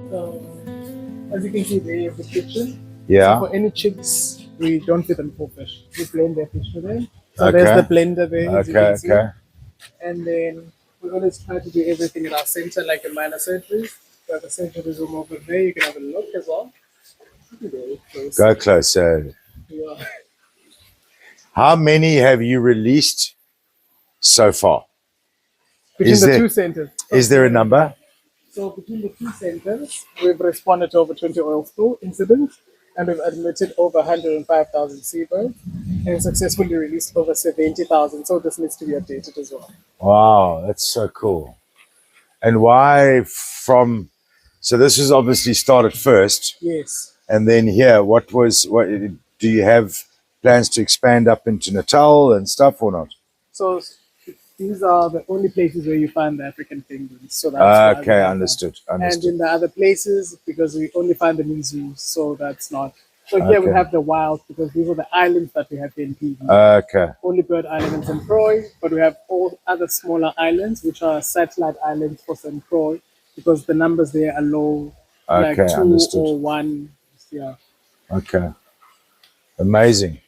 As you can see there in the picture. Yeah. So for any chicks, we don't feed them full fish. We blend their fish for them. So Okay. there's the blender there, as you can see. Okay. And then we always try to do everything at our center, like the minor surgeries. We have a surgery room over there. You can have a look as well. Very close. Go closer. Yeah. How many have you released so far? Between the two centers. Is there a number? So between the two centers, we've responded to over 20 oil spill incidents, and we've admitted over 105,000 seabirds, and successfully released over 70,000. So this needs to be updated as well. Wow, that's so cool. And why from? So this was obviously started first. Yes. And then here, what do you have plans to expand up into Natal and stuff or not? So these are the only places where you find the African penguins. So that's okay, understood. And in the other places, because we only find them in zoos, so that's not. So here we have the wild, because these are the islands that we have in PV. Okay. Only Bird Island and St. Croix, but we have all other smaller islands, which are satellite islands for St. Croix, because the numbers there are low, like 2 understood. or 1. Yeah. Okay. Amazing.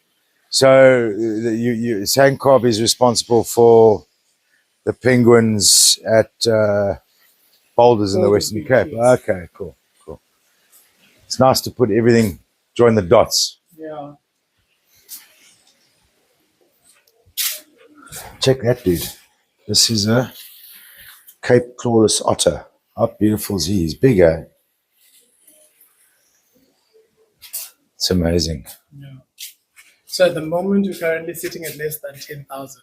So SANCOBB is responsible for the penguins at Boulders in the Western Cape. Yes. Okay, cool. It's nice to put everything, join the dots. Yeah. Check that, dude. This is a Cape clawless otter. How beautiful is he? He's big, eh? It's amazing. Yeah. So at the moment, we're currently sitting at less than 10,000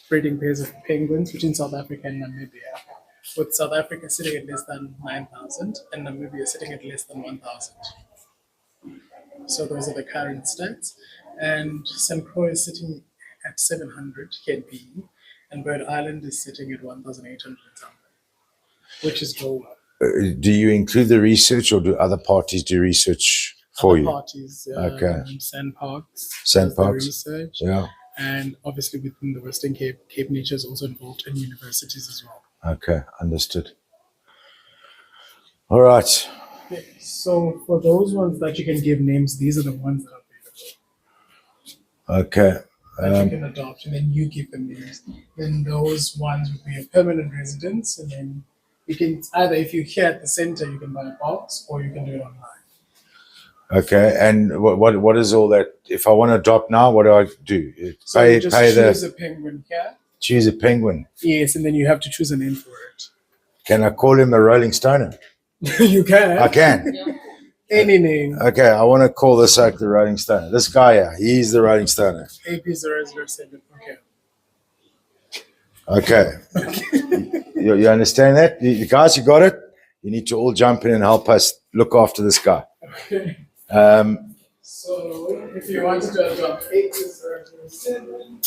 breeding pairs of penguins between South Africa and Namibia, with South Africa sitting at less than 9,000 and Namibia sitting at less than 1,000. So those are the current stats. And St. Croix is sitting at 700 KNPE, and Bird Island is sitting at 1,800 something, which is lower. Do you include the research, or do other parties do research for you? Parties, SANCOBB research. Yeah. And obviously within the Western Cape, Cape Nature is also involved, in universities as well. Okay, understood. All right. Okay, so for those ones that you can give names, these are the ones that are available. Okay. That you can adopt, and then you give them names. Then those ones would be a permanent residence, and then you can either, if you're here at the center, you can buy a box, or you can do it online. Okay, and what is all that? If I want to adopt now, what do I do? So you just choose a penguin here. Choose a penguin. Yes, and then you have to choose a name for it. Can I call him a RollingStoner? You can. I can. Yeah. Any name. Okay, I want to call this like the RollingStoner. This guy here, he's the RollingStoner. AP007. Okay. You understand that? You guys, you got it? You need to all jump in and help us look after this guy. Okay. So if you wanted to adopt 8007,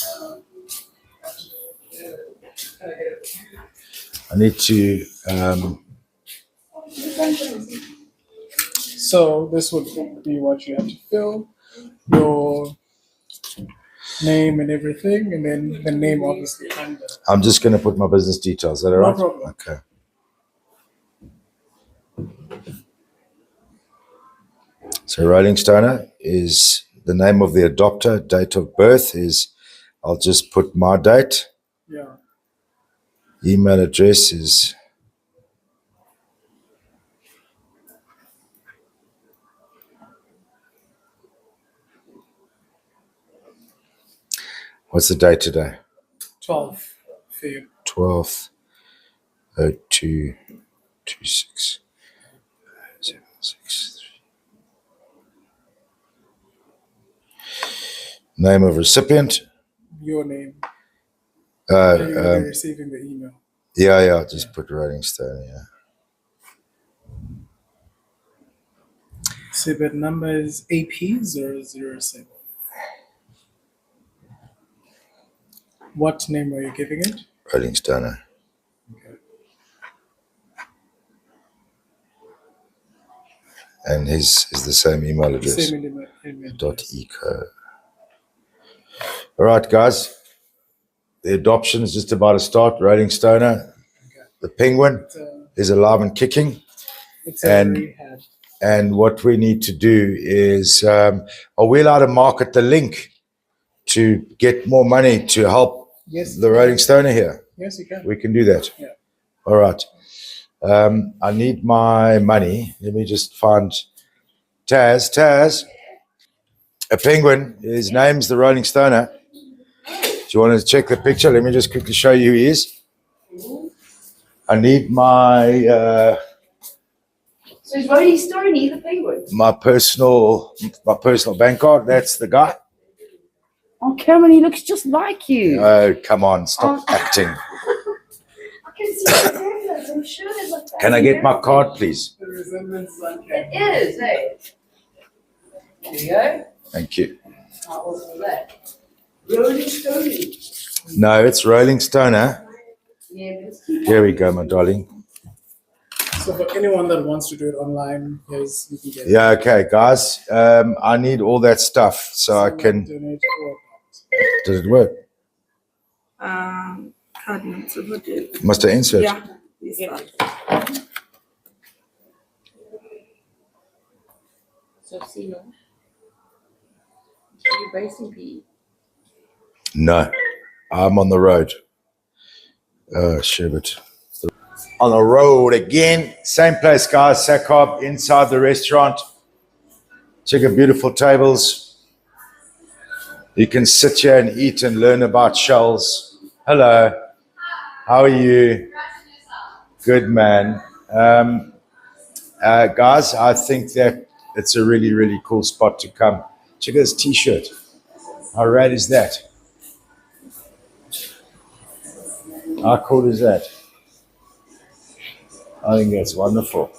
I need to. So this would be what you have to fill, your name and everything, and then the name obviously under. I'm just going to put my business details. Is that all right? No problem. Okay. So RollingStoner is the name of the adopter. Date of birth is, I'll just put my date. Yeah. Email address is what's the date today? 12th Feb. 12th 0226 763. Name of recipient. Your name. You're receiving the email. Yeah. Just put RollingStoner. Yeah. Seabed number is AP007. What name are you giving it? RollingStoner. Okay. And his is the same email address. Same email address. .eco. All right, guys. The adoption is just about to start. RollingStoner. Okay. The penguin is alive and kicking. It's And- a rehab. And what we need to do is, are we allowed to market the link to get more money to help Yes. the Rolling Stoner here? Yes, you can. We can do that. Yeah. All right. I need my money. Let me just find Taz. A penguin. His name's the Rolling Stoner. Do you want to check the picture? Let me just quickly show you who he is. I need my So is Rolling Stoney the penguin? my personal bank card. That's the guy. Oh, Cameron, he looks just like you. Oh, come on, stop acting. I can see the resemblance. I'm sure there's like that. Can I get my card, please? The resemblance is uncanny. It is, hey. There you go. Thank you. How awesome was that? Rolling Stoney. No, it's Rolling Stoner. Yeah, but it's cute. Here we go, my darling. So for anyone that wants to do it online, here's you can get it. Yeah, okay, guys. I need all that stuff so I can. Donate or Does it work? Card notes of what do. Must I insert? Yeah. Yes, sir. So see you. You're based in PE. No, I'm on the road. Oh, shit. On the road again. Same place, guys. SANCOBB inside the restaurant. Check out beautiful tables. You can sit here and eat and learn about shells. Hello. How are you? Good, man. Guys, I think that it's a really, really cool spot to come. Check out this t-shirt. How rad is that? How cool is that? I think that's wonderful.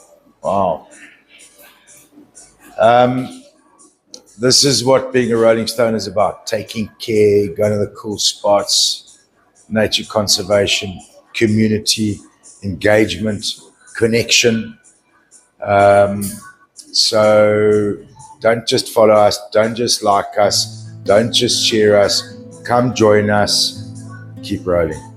Wow. This is what being a Rolling Stone is about. Taking care, going to the cool spots, nature conservation, community, engagement, connection. So don't just follow us. Don't just like us. Don't just share us. Come join us. Keep rolling.